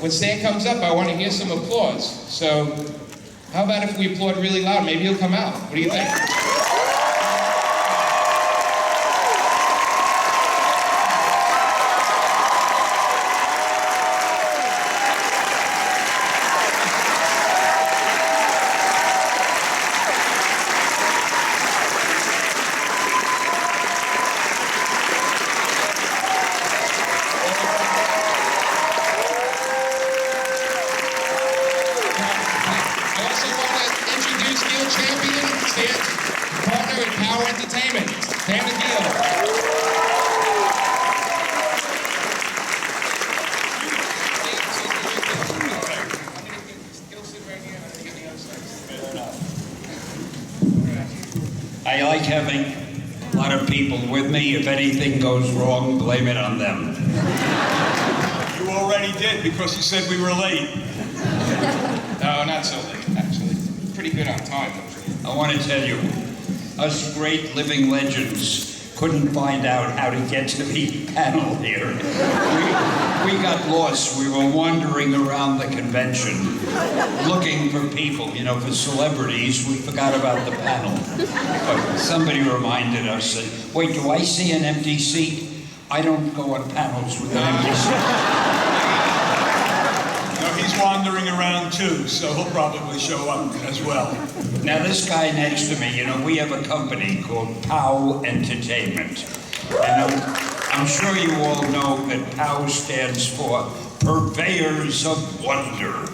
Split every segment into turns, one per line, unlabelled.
When Stan comes up, I want to hear some applause. So, how about if we applaud really loud? Maybe he'll come out. What do you think?
I like having a lot of people with me. If anything goes wrong, blame it on them.
You already did because you said we were late.
No, not so late, actually. Pretty good on time.
I want to tell you, us great living legends couldn't find out how to get to the panel here. We got lost. We were wandering around the convention looking for people, you know, for celebrities. We forgot about the panel. But somebody reminded us that, wait, do I see an empty seat? I don't go on panels with an empty seat.
No, he's wandering around too, so he'll probably show up as well.
Now this guy next to me, you know, we have a company called POW Entertainment. And I'm sure you all know that POW stands for Purveyors of Wonder.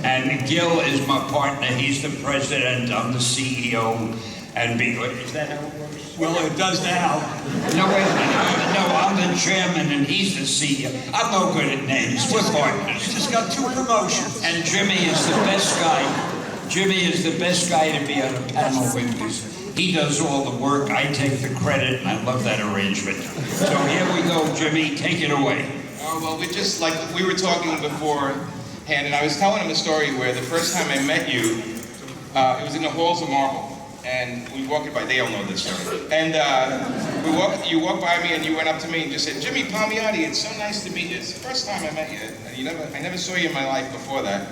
And Gil is my partner, he's the president, I'm the CEO. And is that how it works?
Well, it does now.
No, wait a minute. No, I'm the chairman and he's the CEO. I'm no good at names, we're partners.
You just got 2 promotions.
And Jimmy is the best guy. Jimmy is the best guy to be on a panel with because he does all the work, I take the credit, and I love that arrangement. So here we go, Jimmy, take it away.
Oh, well, we were talking beforehand, and I was telling him a story where the first time I met you, it was in the halls of marble, and we walked by, they all know this story. And you walked by me and you went up to me and just said, Jimmy Palmiotti, it's so nice to meet you. It's the first time I met you. I never saw you in my life before that.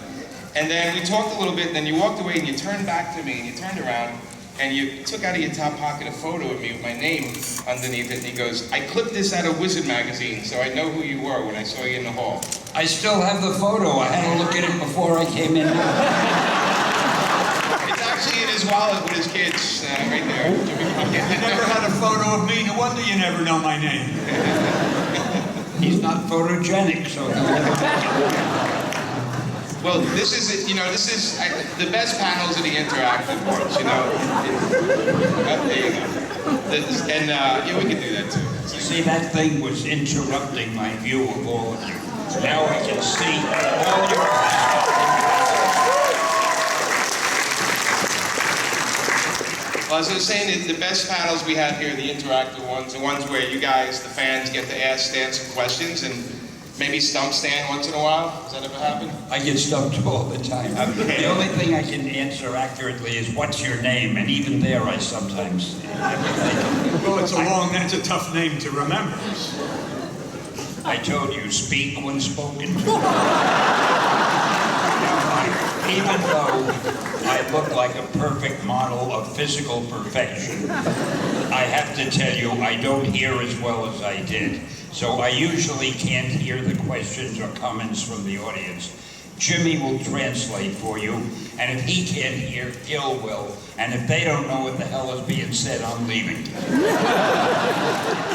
And then we talked a little bit, and then you walked away and you turned back to me and you turned around and you took out of your top pocket a photo of me with my name underneath it, and he goes, I clipped this out of Wizard magazine, so I know who you were when I saw you in the hall.
I still have the photo. I had to look at it before I came in.
It's actually in his wallet with his kids, right there.
You never had a photo of me, no wonder you never know my name.
He's not photogenic, so he'll never make it.
Well, this is the best panels are the interactive ones, you know. There you go. And yeah, we can do that too.
You see, that thing was interrupting my view of all of you. Now I can see all your...
Well, as I was saying, the best panels we have here are the interactive ones, the ones where you guys, the fans, get to ask Stan some questions and maybe stump Stan once in a while. Does that ever happen?
I get stumped all the time.
Okay.
The only thing I can answer accurately is, what's your name? And even there, I sometimes...
Well, that's a tough name to remember.
I told you, speak when spoken to. Even though I look like a perfect model of physical perfection, I have to tell you, I don't hear as well as I did. So I usually can't hear the questions or comments from the audience. Jimmy will translate for you, and if he can't hear, Gil will. And if they don't know what the hell is being said, I'm leaving.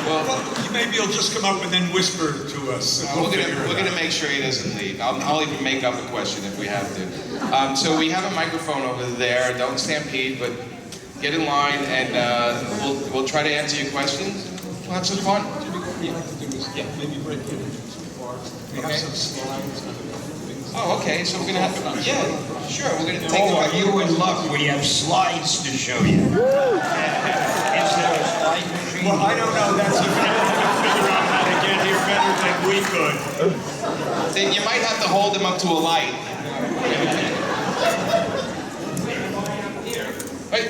Well, maybe you'll just come up and then whisper to us.
We're gonna make sure he doesn't leave. I'll even make up a question if we have to. So we have a microphone over there. Don't stampede, but get in line, and we'll try to answer your questions. We'll have some fun.
Maybe break it into some parts. We have some slides.
Oh, okay. So we're gonna have to. Yeah, sure. We're gonna take.
Are you in luck? We have slides to show you. Is there a slide machine?
Well, I don't know. That's if you have to figure out how to get here better than we could.
Then you might have to hold him up to a light. Wait.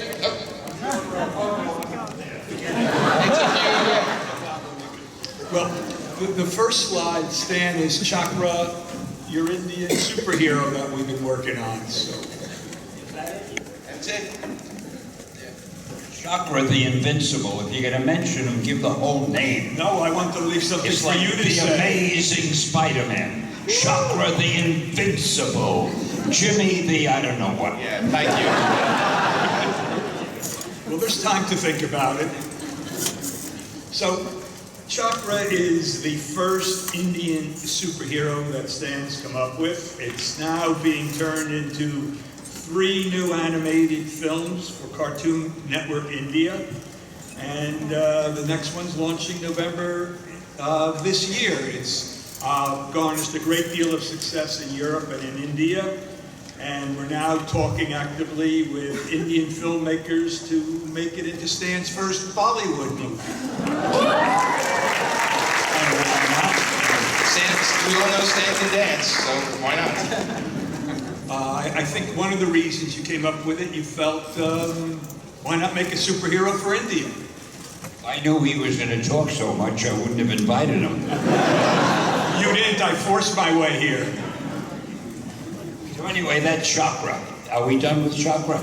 Well, The first slide, Stan, is Chakra, your Indian superhero that we've been working on. So.
That's it.
Chakra the Invincible. If you're going to mention him, give the whole name.
No, I want to leave something
It's
for
like
you to
the
say.
Amazing Spider-Man. Chakra the Invincible. Jimmy the I don't know what.
Yeah, thank you.
Well, there's time to think about it. So, Chakra is the first Indian superhero that Stan's come up with. It's now being turned into 3 new animated films for Cartoon Network India. And the next one's launching November this year. It's garnished a great deal of success in Europe and in India. And we're now talking actively with Indian filmmakers to make it into Stan's first Bollywood movie.
We all know Stan can dance, so why not?
I think one of the reasons you came up with it, you felt, why not make a superhero for India?
I knew he was going to talk so much, I wouldn't have invited him.
You didn't, I forced my way here.
So anyway, that's Chakra. Are we done with Chakra?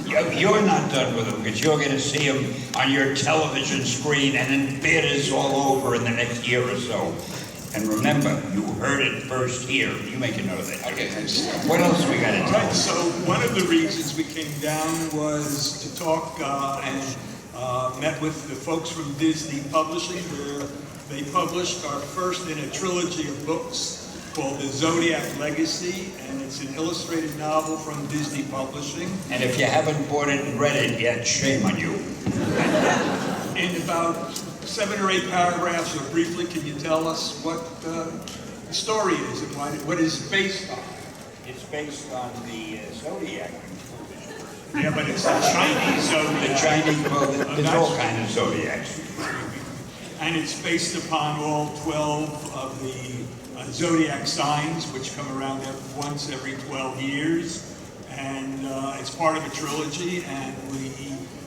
You're not done with him, because you're going to see him on your television screen and in theaters all over in the next year or so. And remember, you heard it first here. You make a note of that.
Okay, thanks.
What else we got to
All
tell?
right, so one of the reasons we came down was to talk and met with the folks from Disney Publishing, where they published our first in a trilogy of books called The Zodiac Legacy, and it's an illustrated novel from Disney Publishing.
And if you haven't bought it and read it yet, shame on you.
In about 7 or 8 paragraphs, or briefly, can you tell us what the story is and what it's based on?
It's based on the Zodiac.
Yeah, but it's a Chinese Zodiac.
The Chinese, well, there's all kinds of Zodiacs.
And it's based upon all 12 of the Zodiac signs, which come around once every 12 years. And it's part of a trilogy, and we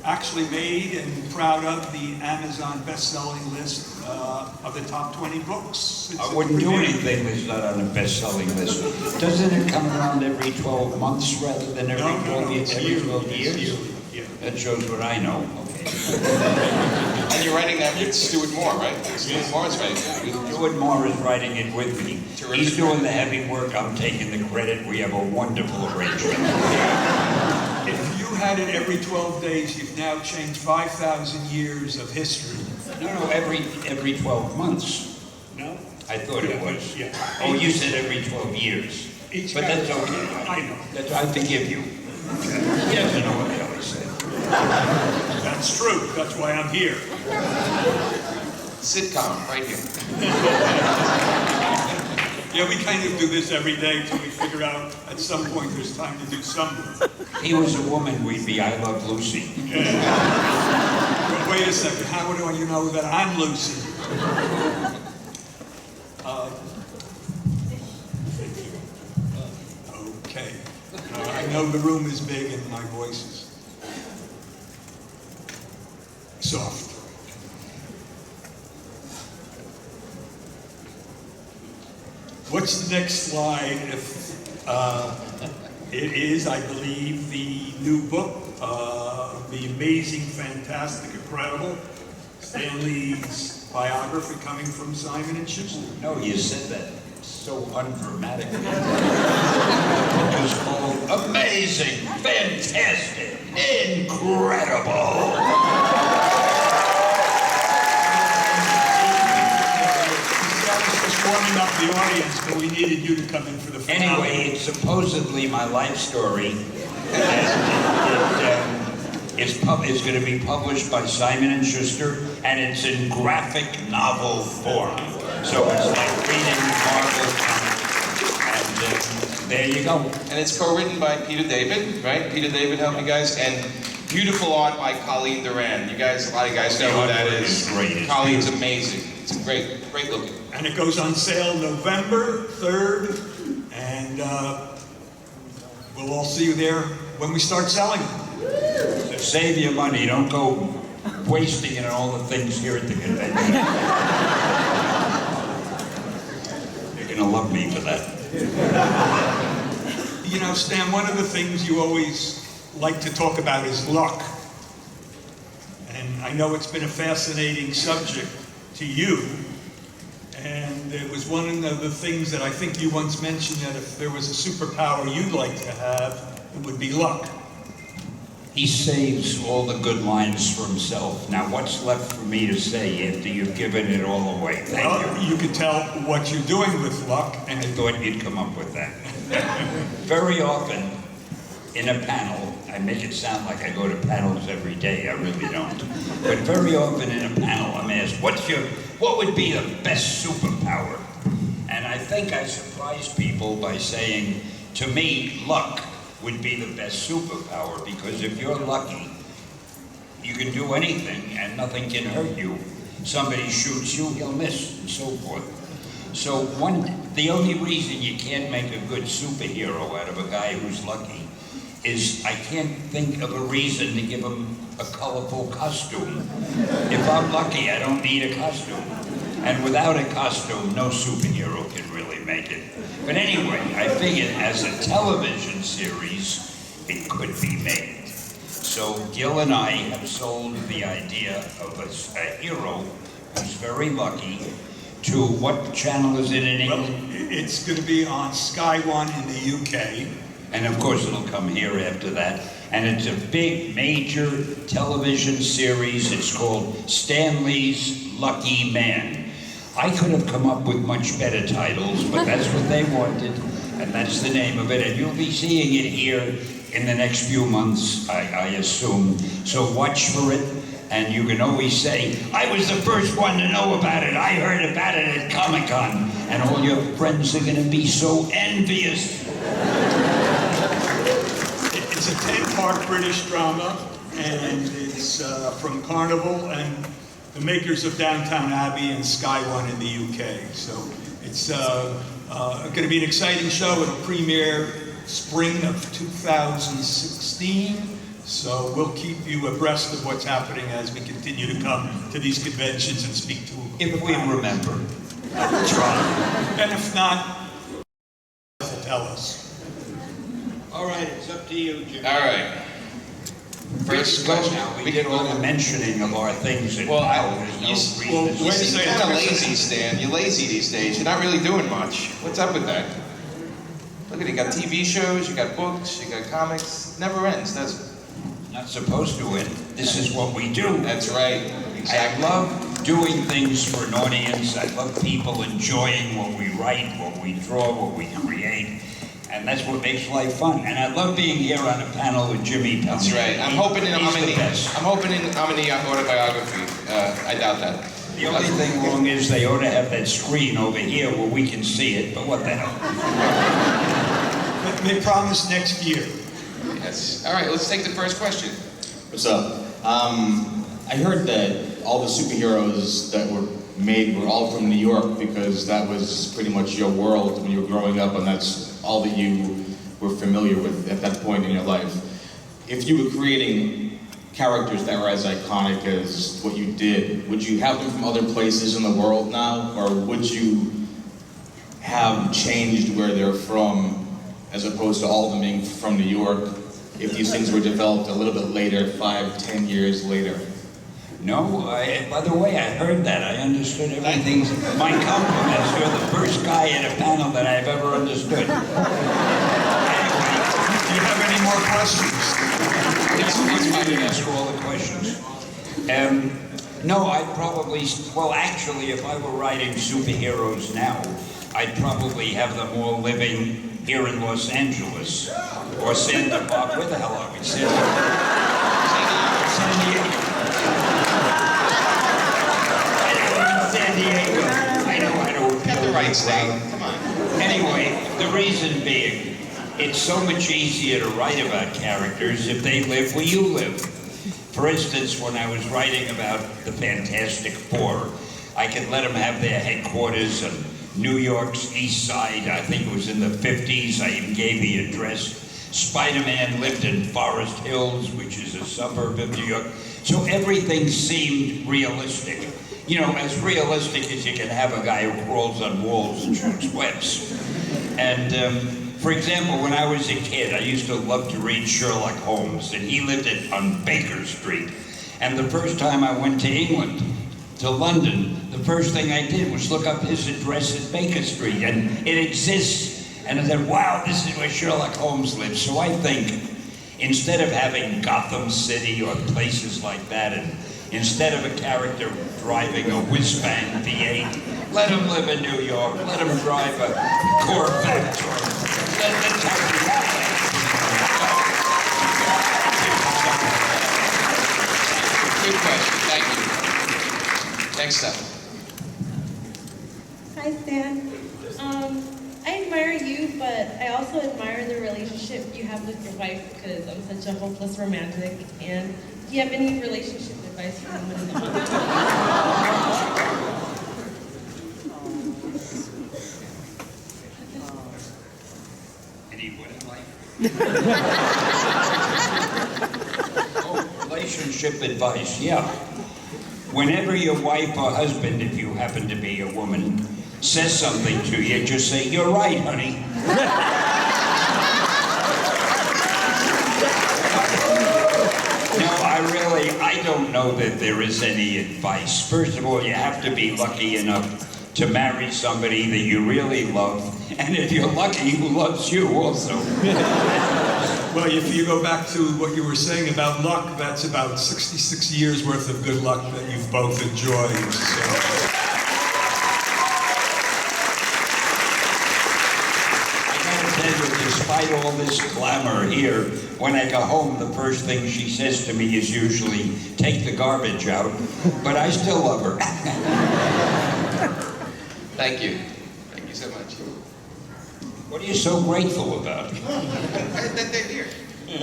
actually made and proud of the Amazon best-selling list of the top 20 books.
I wouldn't do anything that's not on a best-selling list. Doesn't it come around every 12 months rather than every 12 years? Every 12 years?
Yeah.
That shows what I know. Okay.
And you're writing that with Stuart Moore, right? Stuart Moore's writing it.
Stuart Moore is writing it with me.
Terrific.
He's doing the heavy work. I'm taking the credit. We have a wonderful arrangement.
If you had it every 12 days, you've now changed 5,000 years of history.
No, every 12 months.
No?
I thought it was.
Yeah.
Oh, you said every 12 years.
Each
But that's
guy-
okay.
I know.
I forgive you. He doesn't know what the hell he said.
That's true. That's why I'm here.
Sitcom, right here.
Yeah, we kind of do this every day until we figure out at some point there's time to do something.
He was a woman, we'd be I Love Lucy.
But wait a second, how do you know that I'm Lucy? Okay. I know the room is big and my voice is soft. What's the next slide? It is, I believe, the new book, The Amazing, Fantastic, Incredible, Stanley's biography coming from Simon & Schuster.
No, you said that so undramatically. It was called Amazing, Fantastic, Incredible.
Warming up the audience, but we needed you to come in for the finale.
Anyway, it's supposedly my life story. It's going to be published by Simon & Schuster, and it's in graphic novel form. So it's like reading Marvel comics. And there you go.
And it's co-written by Peter David, right? Peter David helped you guys. And beautiful art by Colleen Duran. You guys, a lot of guys know who that is.
It's great.
Colleen's amazing. It's great looking.
And it goes on sale November 3rd, and we'll all see you there when we start selling them.
So save your money. Don't go wasting it on all the things here at the convention. me for that.
You know, Stan, one of the things you always like to talk about is luck. And I know it's been a fascinating subject to you. And it was one of the things that I think you once mentioned, that if there was a superpower you'd like to have, it would be luck.
He saves all the good lines for himself. Now, what's left for me to say after you've given it all away? Thank you.
You could tell what you're doing with luck, and
I thought you'd come up with that. Very often in a panel, I make it sound like I go to panels every day. I really don't. But very often in a panel, I'm asked, what would be the best superpower? And I think I surprise people by saying, to me, luck would be the best superpower, because if you're lucky, you can do anything and nothing can hurt you. Somebody shoots you, he'll miss, and so forth. So the only reason you can't make a good superhero out of a guy who's lucky is I can't think of a reason to give him a colorful costume. If I'm lucky, I don't need a costume. And without a costume, no superhero can really make it. But anyway, I figured as a television series, it could be made. So Gil and I have sold the idea of a hero who's very lucky to, what channel is it in England?
well, it's going to be on Sky One in the UK.
And of course it'll come here after that. And it's a big, major television series. It's called Stanley's Lucky Man. I could have come up with much better titles, but that's what they wanted, and that's the name of it. And you'll be seeing it here in the next few months, I assume. So watch for it, and you can always say, I was the first one to know about it. I heard about it at Comic-Con. And all your friends are going to be so envious.
It's a 10-part British drama, and it's from Carnival and the makers of Downton Abbey and Sky One in the UK. So it's going to be an exciting show. It'll premiere spring of 2016. So we'll keep you abreast of what's happening as we continue to come to these conventions and speak to them.
If we remember.
We'll try. And if not, tell us.
All right, it's up to you, Jim.
All right. First question.
We did all the mentioning of our things.
Well,
you
you seem kind of lazy, Stan. You're lazy these days. You're not really doing much. What's up with that? Look at it. You got TV shows, you got books, you got comics. It never ends, does it?
Not supposed to end. This is what we do.
That's right. Exactly.
I love doing things for an audience. I love people enjoying what we write, what we draw, what we create. And that's what makes life fun. And I love being here on a panel with Jimmy Pelley.
That's right. I'm hoping I'm in the autobiography. I doubt that.
The only thing wrong is they ought to have that screen over here where we can see it, but what the hell?
They promise next year.
Yes. All right, let's take the first question.
What's up? I heard that all the superheroes that were made were all from New York, because that was pretty much your world when you were growing up, and that's all that you were familiar with at that point in your life. If you were creating characters that were as iconic as what you did, would you have them from other places in the world now, or would you have changed where they're from, as opposed to all of them being from New York, if these things were developed a little bit later, 5, 10 years later?
No, by the way, I heard that. I understood everything. My compliments. You're the first guy in a panel that I've ever understood. Anyway,
Do you have any more questions?
I didn't ask all the questions. No, I'd probably, well, actually, if I were writing superheroes now, I'd probably have them all living here in Los Angeles or Santa Barbara. Where the hell are we? San Diego. San Diego. I know.
Got the right state. Come on.
Anyway, the reason being, it's so much easier to write about characters if they live where you live. For instance, when I was writing about the Fantastic Four, I could let them have their headquarters on New York's East Side. I think it was in the 50s. I even gave the address. Spider-Man lived in Forest Hills, which is a suburb of New York. So everything seemed realistic. you know, as realistic as you can have a guy who crawls on walls and shoots webs. And for example, when I was a kid, I used to love to read Sherlock Holmes, and he lived on Baker Street. And the first time I went to England, to London, the first thing I did was look up his address at Baker Street, and it exists. And I said, wow, this is where Sherlock Holmes lives. So I think, instead of having Gotham City or places like that, and instead of a character driving a whiz-bang V8, let him live in New York, let him drive a Corvette, or let's have
Good question, thank you. Next up.
Hi, Stan. I admire you, but I also admire the relationship you have with your wife because I'm such a hopeless romantic. And do you have any relationship advice for someone in the home?
anyone in life? Oh, relationship advice, yeah. Whenever your wife or husband, if you happen to be a woman, says something to you, just say, "You're right, honey." No, I don't know that there is any advice. First of all, you have to be lucky enough to marry somebody that you really love, and if you're lucky, who loves you also.
Well, if you go back to what you were saying about luck, that's about 66 years worth of good luck that you've both enjoyed. So.
Despite all this glamour here, when I go home, the first thing she says to me is usually, "Take the garbage out," but I still love her.
Thank you. Thank you so much.
What are you so grateful about?
That they're here.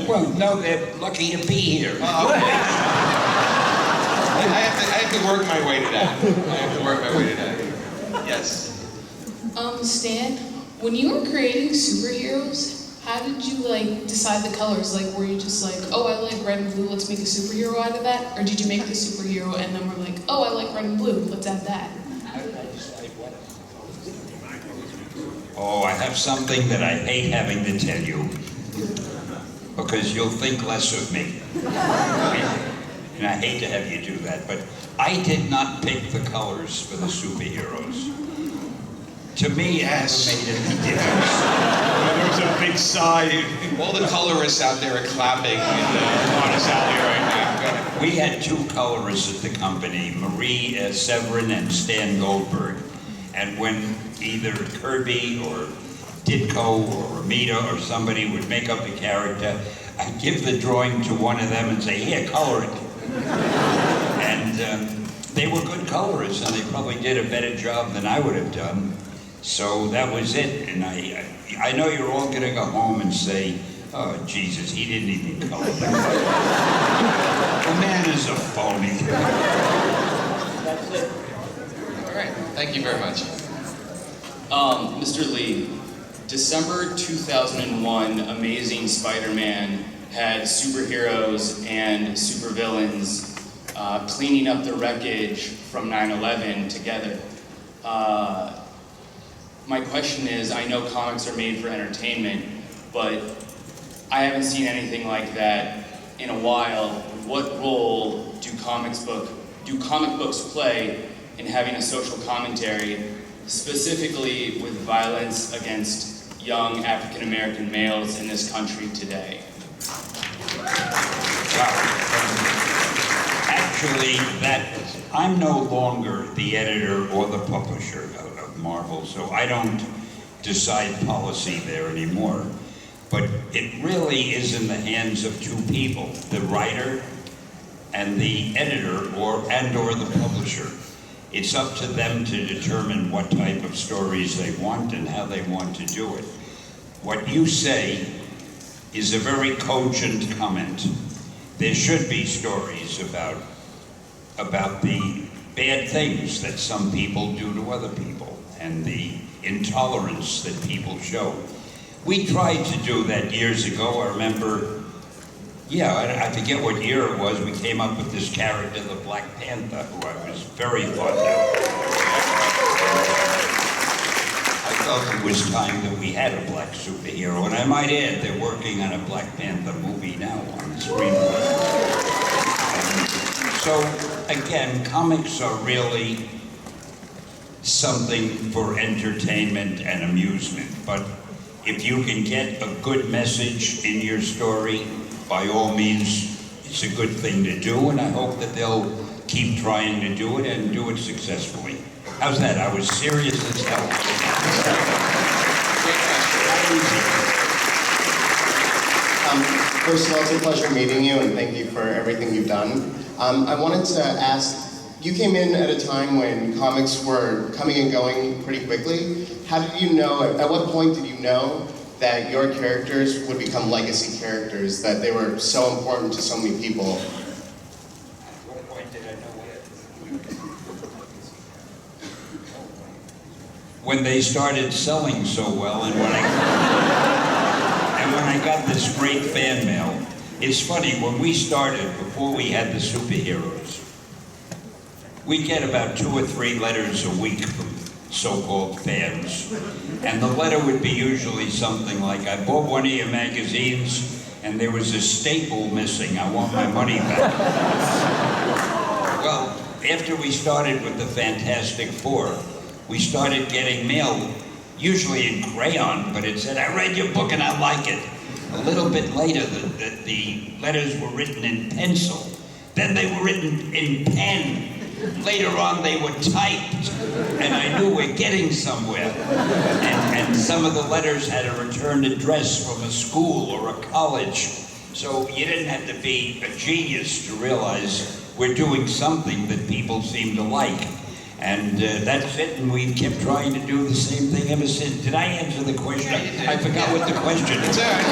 Well, no, they're lucky to be here.
Oh, okay. I have to work my way to that. Yes.
Stan, when you were creating superheroes, how did you decide the colors? Were you just oh, I like red and blue, let's make a superhero out of that? Or did you make the superhero and then we're oh, I like red and blue, let's add that?
How did I decide what? Oh, I have something that I hate having to tell you, because you'll think less of me. And I hate to have you do that, but I did not pick the colors for the superheroes. To me, it
Yes.
never made any difference.
There was a big sigh.
All the colorists out there are clapping in the honest alley right now. Go ahead.
We had two colorists at the company, Marie Severin and Stan Goldberg. And when either Kirby or Ditko or Ramita or somebody would make up a character, I'd give the drawing to one of them and say, "Here, color it." And they were good colorists, and they probably did a better job than I would have done. So that was it. And I know you're all going to go home and say, "Oh, Jesus, he didn't even color that." The man is a phony. That's it.
All right. Thank you very much.
Mr. Lee, December 2001, Amazing Spider-Man had superheroes and supervillains cleaning up the wreckage from 9/11 together. My question is, I know comics are made for entertainment, but I haven't seen anything like that in a while. What role do comic books play in having a social commentary, specifically with violence against young African American males in this country today?
Actually, I'm no longer the editor or the publisher of Marvel, so I don't decide policy there anymore. But it really is in the hands of two people, the writer and the editor or the publisher. It's up to them to determine what type of stories they want and how they want to do it. What you say is a very cogent comment. There should be stories about the bad things that some people do to other people and the intolerance that people show. We tried to do that years ago. I remember Yeah, I forget what year it was, we came up with this character, the Black Panther, who I was very fond of. I felt it was time that we had a black superhero, and I might add, they're working on a Black Panther movie now on the screenplay. So, again, comics are really something for entertainment and amusement, but if you can get a good message in your story, by all means, it's a good thing to do, and I hope that they'll keep trying to do it and do it successfully. How's that? I was serious as hell.
First of all, it's a pleasure meeting you, and thank you for everything you've done. I wanted to ask, you came in at a time when comics were coming and going pretty quickly. How did you know, at what point did you know that your characters would become legacy characters, that they were so important to so many people?
At what point did I know it? When they started selling so well, and when I got this great fan mail. It's funny, when we started, before we had the superheroes, we get about 2 or 3 letters a week from so-called fans. And the letter would be usually something like, I bought one of your magazines and there was a staple missing. I want my money back. Well, after we started with the Fantastic Four, we started getting mail, usually in crayon, but it said, I read your book and I like it. A little bit later, the letters were written in pencil. Then they were written in pen. Later on, they were typed, and I knew we're getting somewhere. And some of the letters had a return address from a school or a college. So you didn't have to be a genius to realize we're doing something that people seem to like. And that's it, and we've kept trying to do the same thing ever since. Did I answer the question?
Yeah, you did.
I forgot what the question is.
It's all right,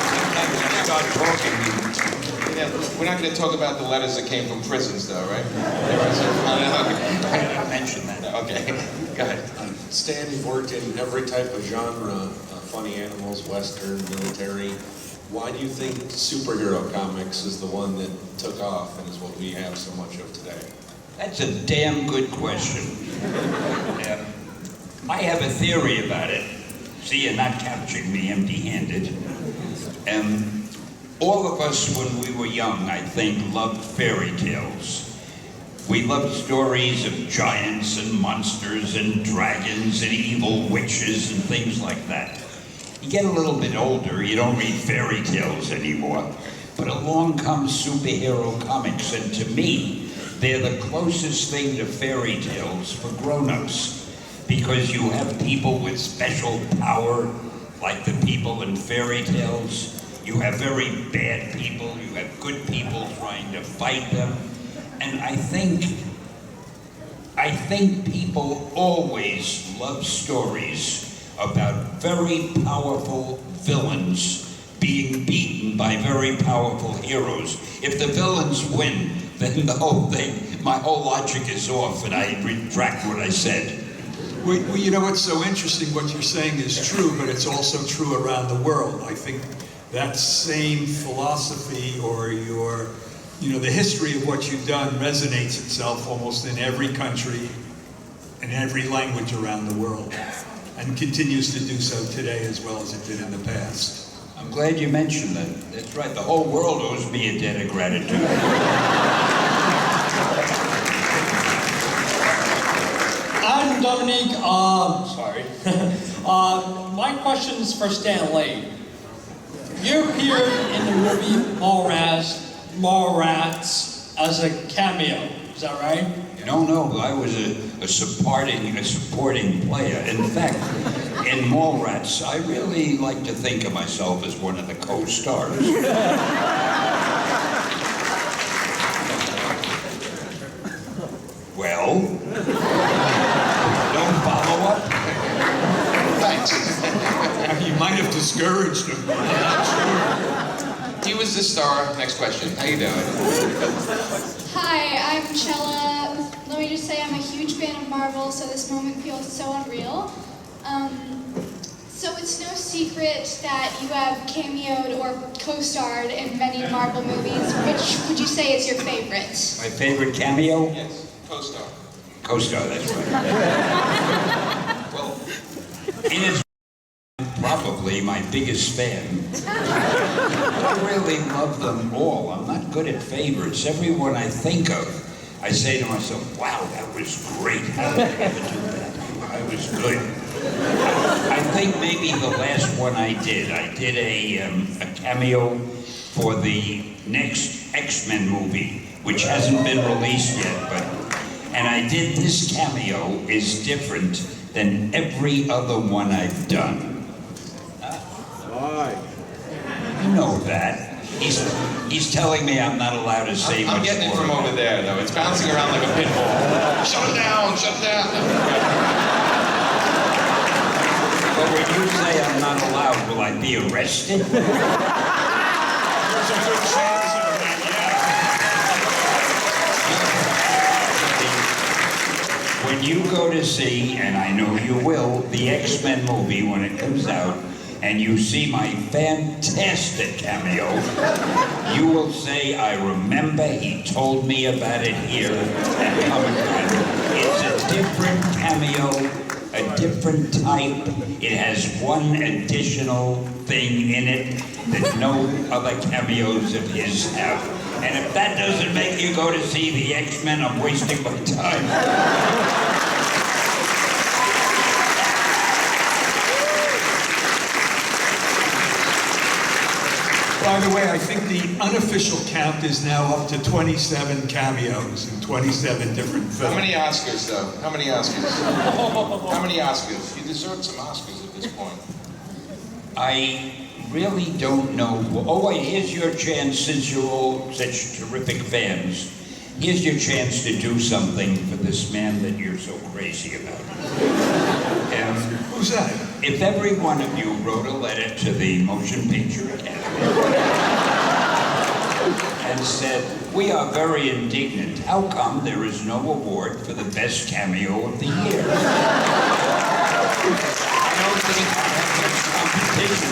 Sometimes when I start talking,
yeah, we're not going to talk about the letters that came from prisons, though, right?
I didn't mention that.
Okay, go ahead.
Stan, you've worked in every type of genre, funny animals, western, military. Why do you think superhero comics is the one that took off and is what we have so much of today?
That's a damn good question. I have a theory about it. See, you're not capturing me empty-handed. All of us, when we were young, I think, loved fairy tales. We loved stories of giants and monsters and dragons and evil witches and things like that. You get a little bit older, you don't read fairy tales anymore. But along comes superhero comics, and to me, they're the closest thing to fairy tales for grown-ups. Because you have people with special power, like the people in fairy tales. You have very bad people, you have good people trying to fight them. And I think people always love stories about very powerful villains being beaten by very powerful heroes. If the villains win, then the whole thing, my whole logic is off, and I retract what I said.
Well, you know what's so interesting, what you're saying is true, but it's also true around the world. I think that same philosophy or the history of what you've done resonates itself almost in every country, in every language around the world, and continues to do so today as well as it did in the past.
I'm glad you mentioned that. That's right, the whole world owes me a debt of gratitude.
I'm Dominique, sorry. My question is for Stan Lee. You appeared in the movie Mallrats as a cameo, is that right?
No, I was a supporting player. In fact, in Mallrats, I really like to think of myself as one of the co-stars. Well, don't follow up?
Thanks.
You might have discouraged him. I'm not sure.
He was the star. Next question. How you doing?
Hi, I'm Chella. Let me just say I'm a huge fan of Marvel, so this moment feels so unreal. So it's no secret that you have cameoed or co-starred in many Marvel movies. Which would you say is your favorite?
My favorite cameo?
Yes, co-star.
Co-star, that's right. Well, in his probably my biggest fan. I really love them all. I'm not good at favorites. Everyone I think of, I say to myself, wow, that was great. How did I ever do that? I was good. I think maybe the last one I did a cameo for the next X-Men movie, which hasn't been released yet, and I did this cameo is different than every other one I've done.
Why?
You know that. He's telling me I'm not allowed to say much more.
I'm getting it from over there, though. It's bouncing around like a pinball. Shut it down! Shut it down!
But when you say I'm not allowed, will I be arrested?
There's a good chance of that, yeah.
When you go to see, and I know you will, the X-Men movie when it comes out, and you see my fantastic cameo, you will say, I remember he told me about it here at Comic-Con. It's a different cameo, a different type. It has one additional thing in it that no other cameos of his have. And if that doesn't make you go to see the X-Men, I'm wasting my time.
By the way, I think the unofficial count is now up to 27 cameos in 27 different films.
How many Oscars, though? How many Oscars? How many Oscars? You deserve some Oscars at this point.
I really don't know. Oh, wait, here's your chance, since you're all such terrific fans. Here's your chance to do something for this man that you're so crazy about.
Who's that?
If every one of you wrote a letter to the Motion Picture Academy and said, we are very indignant. How come there is no award for the best cameo of the year? I don't think I have much competition.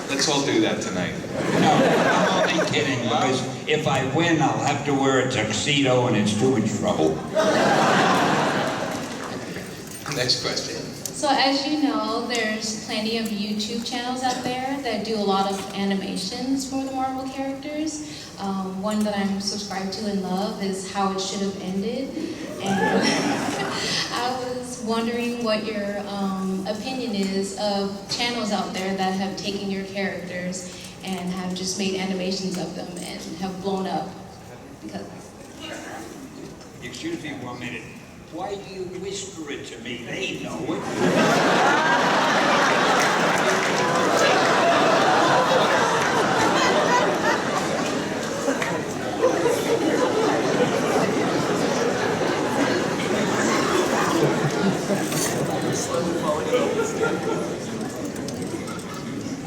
Let's all do that tonight.
No, I'm only kidding, because if I win, I'll have to wear a tuxedo and it's too much trouble.
Next question.
So as you know, there's plenty of YouTube channels out there that do a lot of animations for the Marvel characters. One that I'm subscribed to and love is How It Should Have Ended. And I was wondering what your opinion is of channels out there that have taken your characters and have just made animations of them and have blown up. Because
Excuse me 1 minute. Why do you whisper it to me? They know it.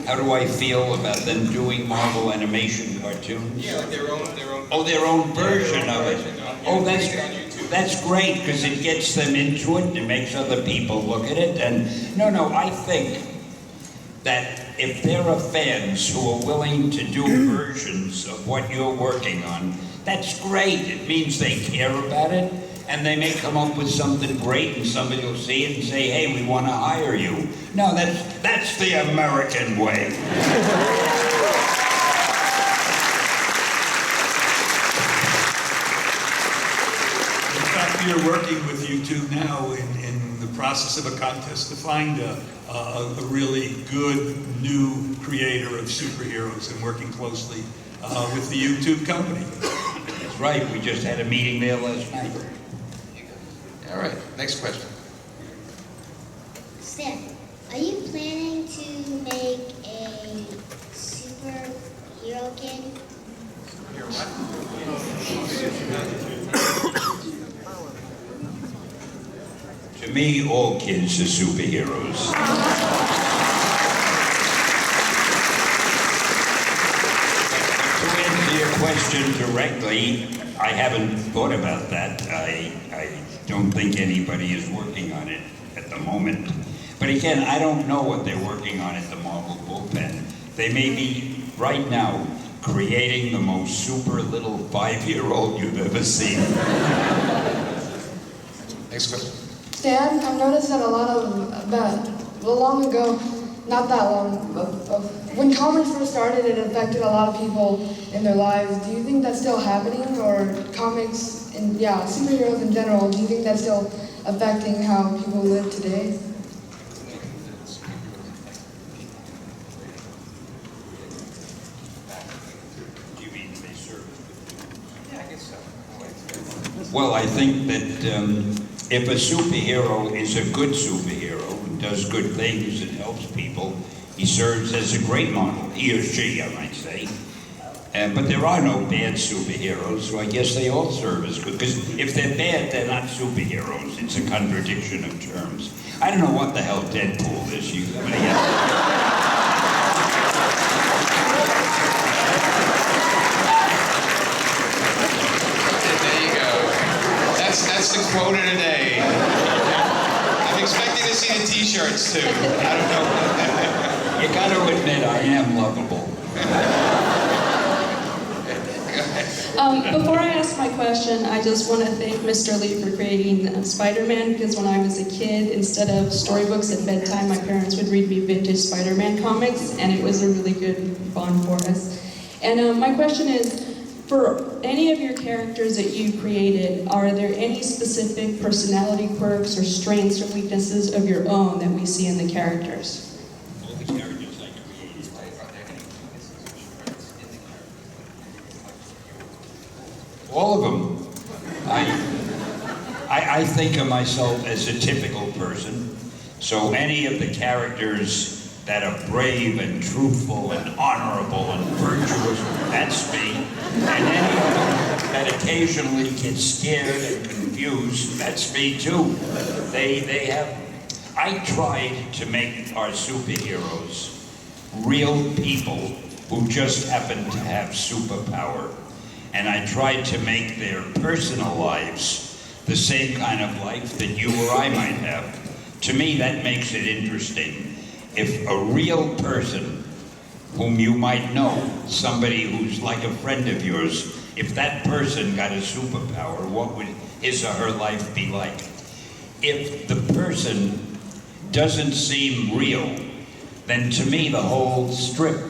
How do I feel about them doing Marvel animation cartoons?
Yeah, like their own.
Oh, their own version of it. Oh, that's great, because it gets them into it and it makes other people look at it. And no, I think that if there are fans who are willing to do versions of what you're working on, that's great. It means they care about it, and they may come up with something great, and somebody will see it and say, hey, we want to hire you. No, that's the American way.
We are working with YouTube now in the process of a contest to find a really good new creator of superheroes, and working closely with the YouTube company.
That's right, we just had a meeting there last night.
All right, next question.
Stan, are you planning to make a superhero kid?
You're what?
To me, all kids are superheroes. To answer your question directly, I haven't thought about that. I don't think anybody is working on it at the moment. But again, I don't know what they're working on at the Marvel bullpen. They may be, right now, creating the most super little 5-year-old you've ever seen.
Next question.
Stan, I've noticed that a lot of, long ago, not that long, when comics first started, it affected a lot of people in their lives. Do you think that's still happening, or comics, and superheroes in general, do you think that's still affecting how people live today?
Well, I think that if a superhero is a good superhero and does good things and helps people, he serves as a great model, he or she, I might say. But there are no bad superheroes, so I guess they all serve as good. Because if they're bad, they're not superheroes. It's a contradiction of terms. I don't know what the hell Deadpool is. You have any
That's the quote of the day. I'm expecting to see the t-shirts too. I don't know.
You gotta admit, I am lovable.
Before I ask my question, I just want to thank Mr. Lee for creating Spider-Man, because when I was a kid, instead of storybooks at bedtime, my parents would read me vintage Spider-Man comics, and it was a really good bond for us. And my question is, for any of your characters that you created, are there any specific personality quirks or strengths or weaknesses of your own that we see in the characters?
All the characters I created. All of them. I think of myself as a typical person, so any of the characters that are brave and truthful and honorable and virtuous, that's me. And any of them that occasionally get scared and confused, that's me too. I tried to make our superheroes real people who just happen to have superpower. And I tried to make their personal lives the same kind of life that you or I might have. To me, that makes it interesting. If a real person whom you might know, somebody who's like a friend of yours, if that person got a superpower, what would his or her life be like? If the person doesn't seem real, then to me the whole strip,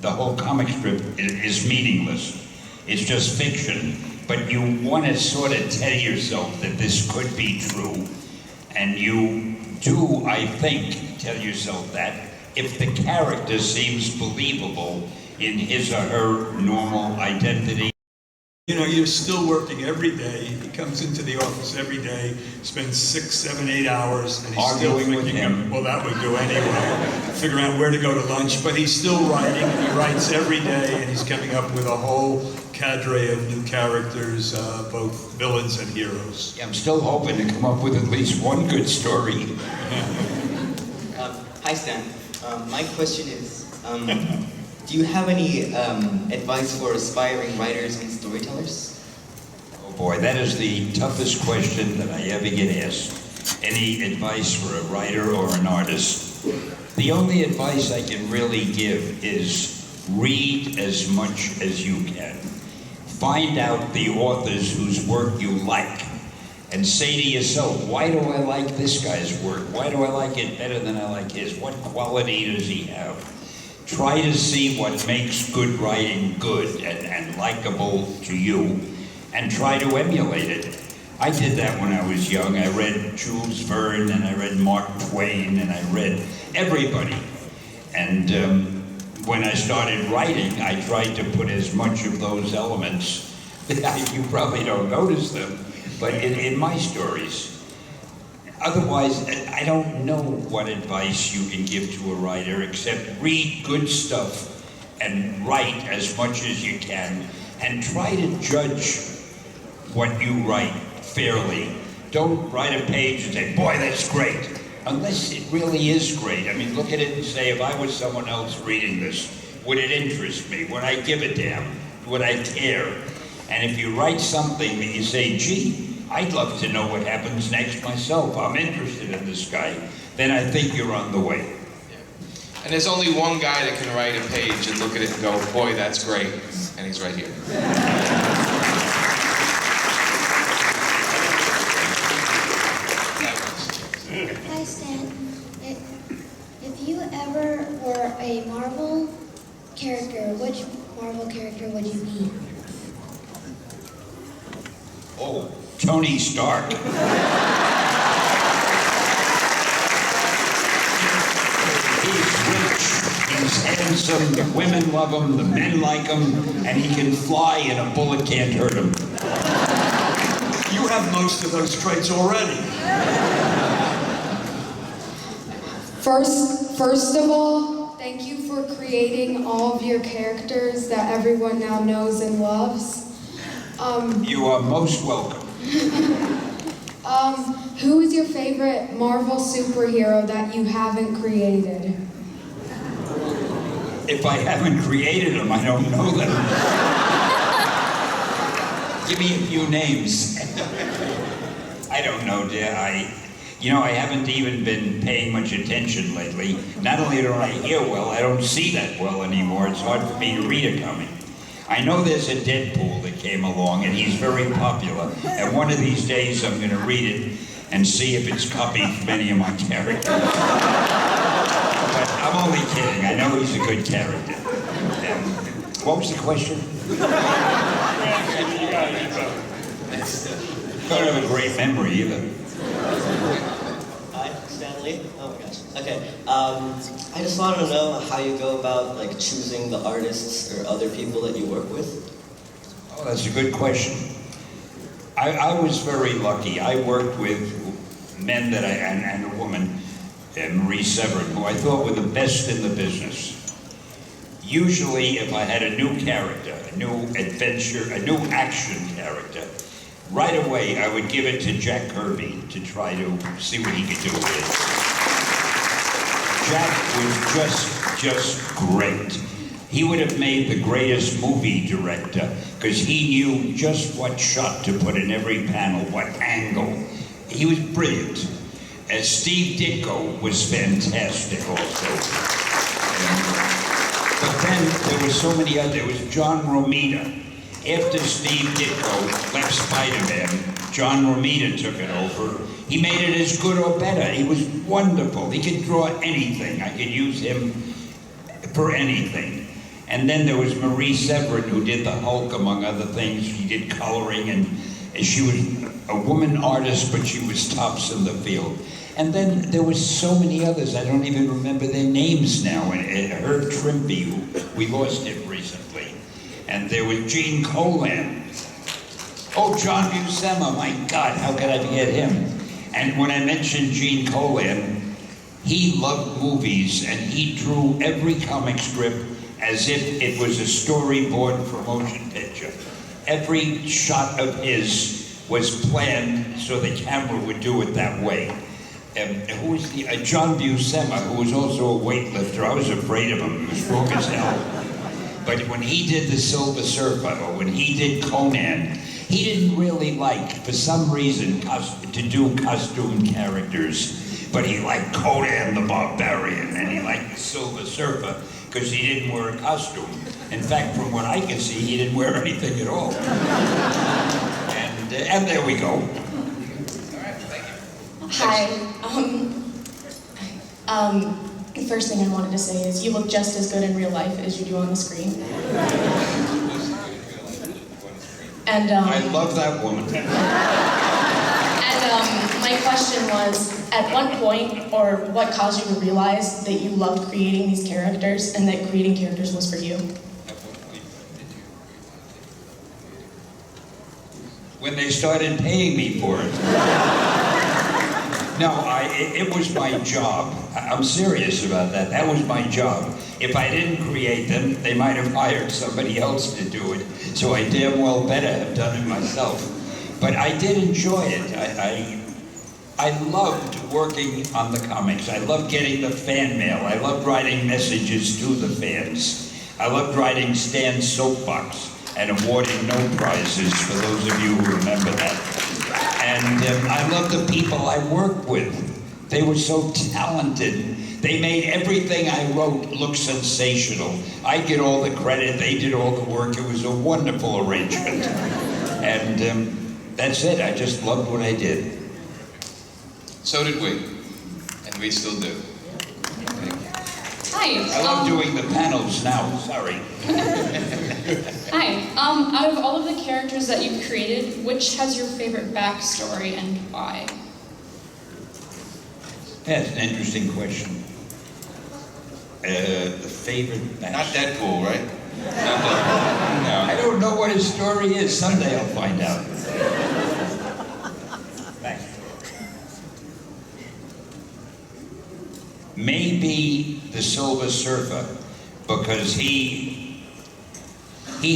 the whole comic strip is meaningless. It's just fiction, but you want to sort of tell yourself that this could be true, and you do, I think, tell yourself that if the character seems believable in his or her normal identity.
You know, you're still working every day. He comes into the office every day, spends 6, 7, 8 hours, and he's still thinking, well, that would do anyway, figuring out where to go to lunch, but he's still writing, and he writes every day, and he's coming up with a whole cadre of new characters, both villains and heroes.
Yeah, I'm still hoping to come up with at least one good story.
Hi, Stan. My question is, do you have any advice for aspiring writers and storytellers?
Oh boy, that is the toughest question that I ever get asked. Any advice for a writer or an artist? The only advice I can really give is read as much as you can. Find out the authors whose work you like, and say to yourself, why do I like this guy's work? Why do I like it better than I like his? What quality does he have? Try to see what makes good writing good and likable to you, and try to emulate it. I did that when I was young. I read Jules Verne, and I read Mark Twain, and I read everybody. And when I started writing, I tried to put as much of those elements, you probably don't notice them, but in my stories. Otherwise, I don't know what advice you can give to a writer except read good stuff and write as much as you can, and try to judge what you write fairly. Don't write a page and say, boy, that's great, unless it really is great. I mean, look at it and say, if I was someone else reading this, would it interest me? Would I give a damn? Would I care? And if you write something that you say, gee, I'd love to know what happens next myself. I'm interested in this guy. Then I think you're on the way.
And there's only one guy that can write a page and look at it and go, boy, that's great. And he's right here.
Hi, Stan. If you ever were a Marvel character, which Marvel character would you be?
Oh, Tony Stark. He's rich, he's handsome, the women love him, the men like him, and he can fly and a bullet can't hurt him.
You have most of those traits already.
First of all, thank you for creating all of your characters that everyone now knows and loves.
You are most welcome.
Who is your favorite Marvel superhero that you haven't created?
If I haven't created them, I don't know them. Give me a few names. I don't know, dear. I haven't even been paying much attention lately. Not only don't I hear well, I don't see that well anymore. It's hard for me to read a comic. I know there's a Deadpool that came along, and he's very popular. And one of these days, I'm going to read it and see if it's copied from any of my characters. But I'm only kidding. I know he's a good character. What was the question? Don't have a great memory either.
Hi, Stanley. Oh my gosh. Okay. I just wanted to know how you go about choosing the artists or other people that you work with.
Oh, that's a good question. I was very lucky. I worked with men and a woman, Marie Severin, who I thought were the best in the business. Usually, if I had a new character, a new adventure, a new action character, right away I would give it to Jack Kirby to try to see what he could do with it. Jack was just great. He would have made the greatest movie director because he knew just what shot to put in every panel, what angle. He was brilliant. Steve Ditko was fantastic also. But then there were so many others. There was John Romita. After Steve Ditko left Spider-Man, John Romita took it over. He made it as good or better. He was wonderful. He could draw anything. I could use him for anything. And then there was Marie Severin, who did the Hulk, among other things. She did coloring, and she was a woman artist, but she was tops in the field. And then there was so many others. I don't even remember their names now. And Herb Trimby, who we lost him recently. And there was Gene Colan. Oh, John Buscema, my God, how could I forget him? And when I mentioned Gene Colan, he loved movies, and he drew every comic strip as if it was a storyboard for a motion picture. Every shot of his was planned so the camera would do it that way. Who was John Buscema, who was also a weightlifter. I was afraid of him. He was strong as hell. But when he did the Silver Surfer, or when he did Conan, he didn't really like, for some reason, to do costume characters. But he liked Conan the Barbarian, and he liked the Silver Surfer, because he didn't wear a costume. In fact, from what I can see, he didn't wear anything at all. And there we go.
Hi. The first thing I wanted to say is you look just as good in real life as you do on the screen. And
I love that woman.
And my question was, at what point or what caused you to realize that you loved creating these characters and that creating characters was for you?
When they started paying me for it. No, it was my job. I'm serious about that. That was my job. If I didn't create them, they might have hired somebody else to do it. So I damn well better have done it myself. But I did enjoy it. I loved working on the comics. I loved getting the fan mail. I loved writing messages to the fans. I loved writing Stan's Soapbox and awarding no prizes, for those of you who remember that. And I love the people I worked with. They were so talented. They made everything I wrote look sensational. I get all the credit, they did all the work. It was a wonderful arrangement. And that's it, I just loved what I did.
So did we, and we still do.
Hi.
I love doing the panels now, sorry.
Hi. Out of all of the characters that you've created, which has your favorite backstory and why?
That's an interesting question. The favorite backstory.
Not Deadpool, right?
No. I don't know what his story is. Someday I'll find out. Maybe the Silver Surfer, because he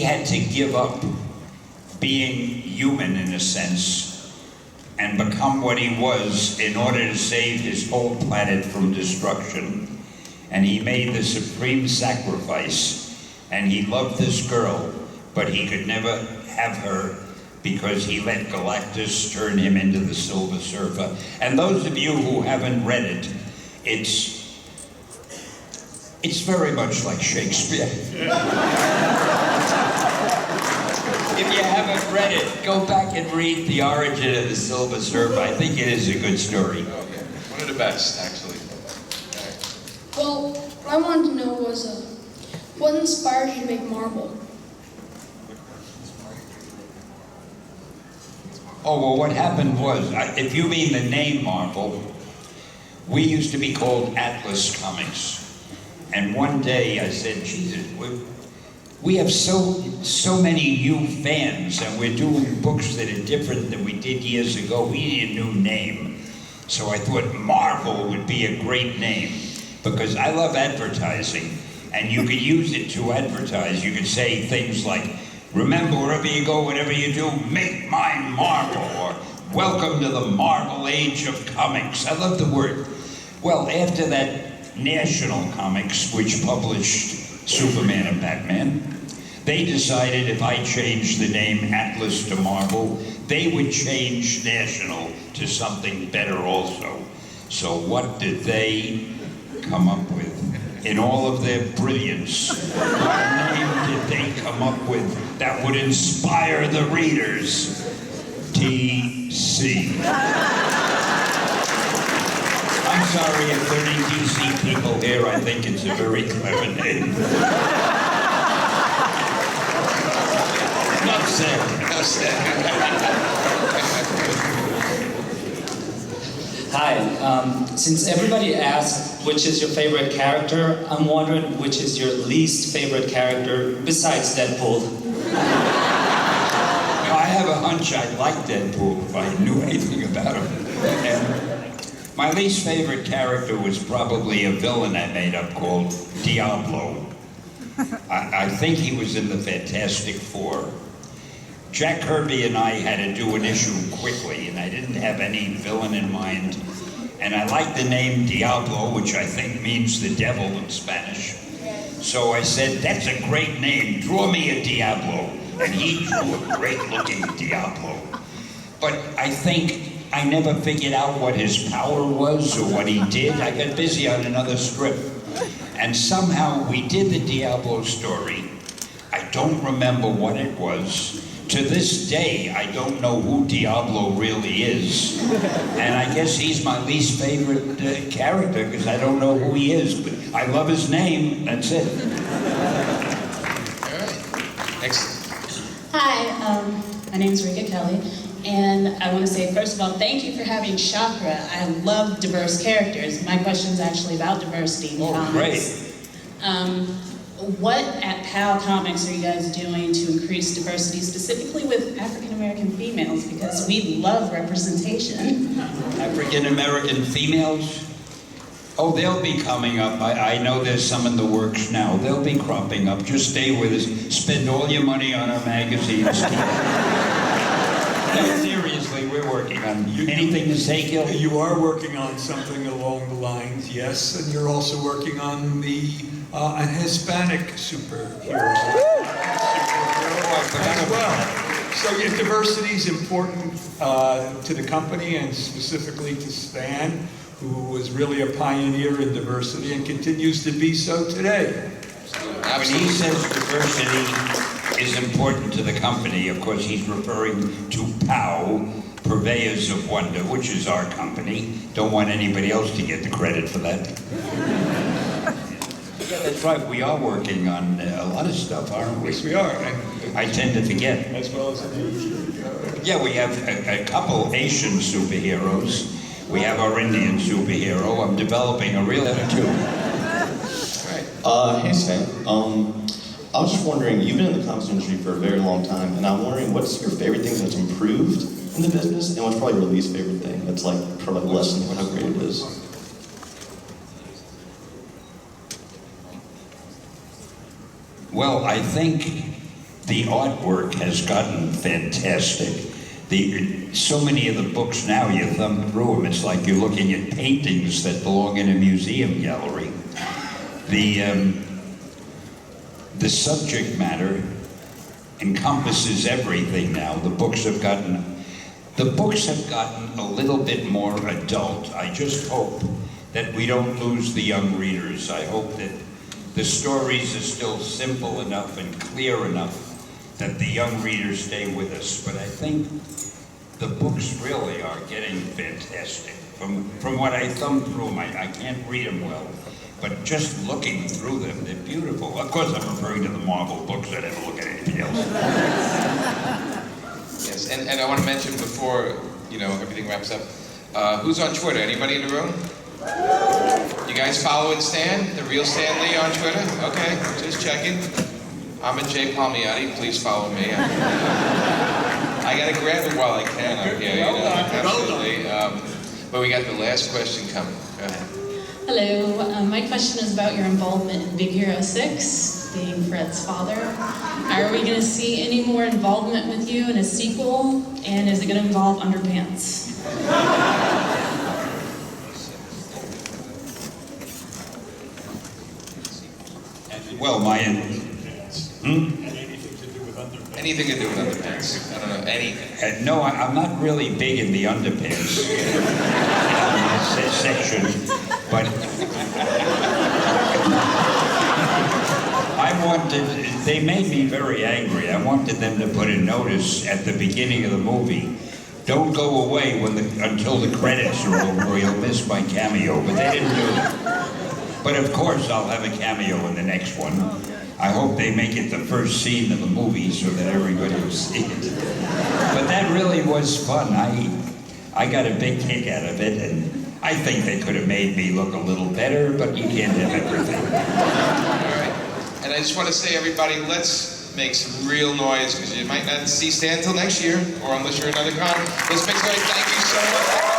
had to give up being human in a sense and become what he was in order to save his whole planet from destruction. And he made the supreme sacrifice, and he loved this girl, but he could never have her because he let Galactus turn him into the Silver Surfer. And those of you who haven't read it, it's very much like Shakespeare. If you haven't read it, go back and read The Origin of the Silver Surfer. I think it is a good story.
One of the best, actually.
Well, what I wanted to know was, what inspired you to make Marvel?
Oh, well, what happened was, if you mean the name Marvel, we used to be called Atlas Comics. And one day I said, Jesus, we have so many new fans, and we're doing books that are different than we did years ago. We need a new name. So I thought Marvel would be a great name, because I love advertising, and you could use it to advertise. You could say things like, remember, wherever you go, whatever you do, make mine Marvel, or welcome to the Marvel Age of Comics. I love the word. Well, after that, National Comics, which published Superman and Batman, they decided if I changed the name Atlas to Marvel, they would change National to something better also. So what did they come up with? In all of their brilliance, what name did they come up with that would inspire the readers? DC. I'm sorry if there are any DC people here, I think it's a very clever name. Enough said.
Enough said.
Hi, since everybody asked which is your favorite character, I'm wondering which is your least favorite character besides Deadpool.
I have a hunch I'd like Deadpool if I knew anything about him. And my least favorite character was probably a villain I made up called Diablo. I think he was in the Fantastic Four. Jack Kirby and I had to do an issue quickly, and I didn't have any villain in mind. And I liked the name Diablo, which I think means the devil in Spanish. So I said, that's a great name, draw me a Diablo. And he drew a great-looking Diablo. But I think I never figured out what his power was or what he did. I got busy on another strip. And somehow we did the Diablo story. I don't remember what it was. To this day, I don't know who Diablo really is. And I guess he's my least favorite character because I don't know who he is. But I love his name, that's it.
All right. Excellent.
Hi, my name is Rika Kelly, and I want to say, first of all, thank you for having Chakra. I love diverse characters. My question is actually about diversity in comics.
Great.
What at PAL Comics are you guys doing to increase diversity, specifically with African American females? Because we love representation.
African American females? Oh, they'll be coming up. I know there's some in the works now. They'll be cropping up. Just stay with us. Spend all your money on our magazines. No, seriously, we're working on anything to say, Gil?
You are working on something along the lines, yes, and you're also working on the a Hispanic superhero. As well. So your diversity is important to the company and specifically to Stan, who was really a pioneer in diversity and continues to be so today.
When he says diversity is important to the company, of course he's referring to POW, Purveyors of Wonder, which is our company. Don't want anybody else to get the credit for that. Yeah, that's right. We are working on a lot of stuff, aren't we?
Yes, we are.
I tend to forget.
As well as an Asian.
Yeah, we have a couple Asian superheroes. We have our Indian superhero. I'm developing a real attitude.
Hey Stan, I was just wondering, you've been in the comics industry for a very long time, and I'm wondering what's your favorite thing that's improved in the business, and what's probably your least favorite thing that's like probably less than how great it is?
Well, I think the artwork has gotten fantastic. So many of the books now, you thumb through them, it's like you're looking at paintings that belong in a museum gallery. The subject matter encompasses everything now. The books have gotten a little bit more adult. I just hope that we don't lose the young readers. I hope that the stories are still simple enough and clear enough that the young readers stay with us. But I think the books really are getting fantastic. From what I thumb through them, I can't read them well, but just looking through them, they're beautiful. Of course, I'm referring to the Marvel books. I never look at anything else.
Yes, and I want to mention before, everything wraps up, who's on Twitter? Anybody in the room? You guys following Stan, the real Stan Lee on Twitter? Okay, just checking. I'm at J Palmiotti. Please follow me. I gotta grab it while I can up here. Absolutely. But we got the last question coming. Go ahead.
Hello, my question is about your involvement in Big Hero 6, being Fred's father. Are we going to see any more involvement with you in a sequel, and is it going to involve underpants?
Well,
Anything to do with underpants. I don't know, anything.
No, I'm not really big in the underpants section, but they made me very angry. I wanted them to put a notice at the beginning of the movie. Don't go away until the credits are over or you'll miss my cameo, but they didn't do it. But of course I'll have a cameo in the next one. I hope they make it the first scene of the movie so that everybody will see it. But that really was fun. I got a big kick out of it, and I think they could have made me look a little better, but you can't have everything.
All right. And I just want to say, everybody, let's make some real noise, because you might not see Stan until next year, or unless you're another con. Let's make some noise. Thank you so much.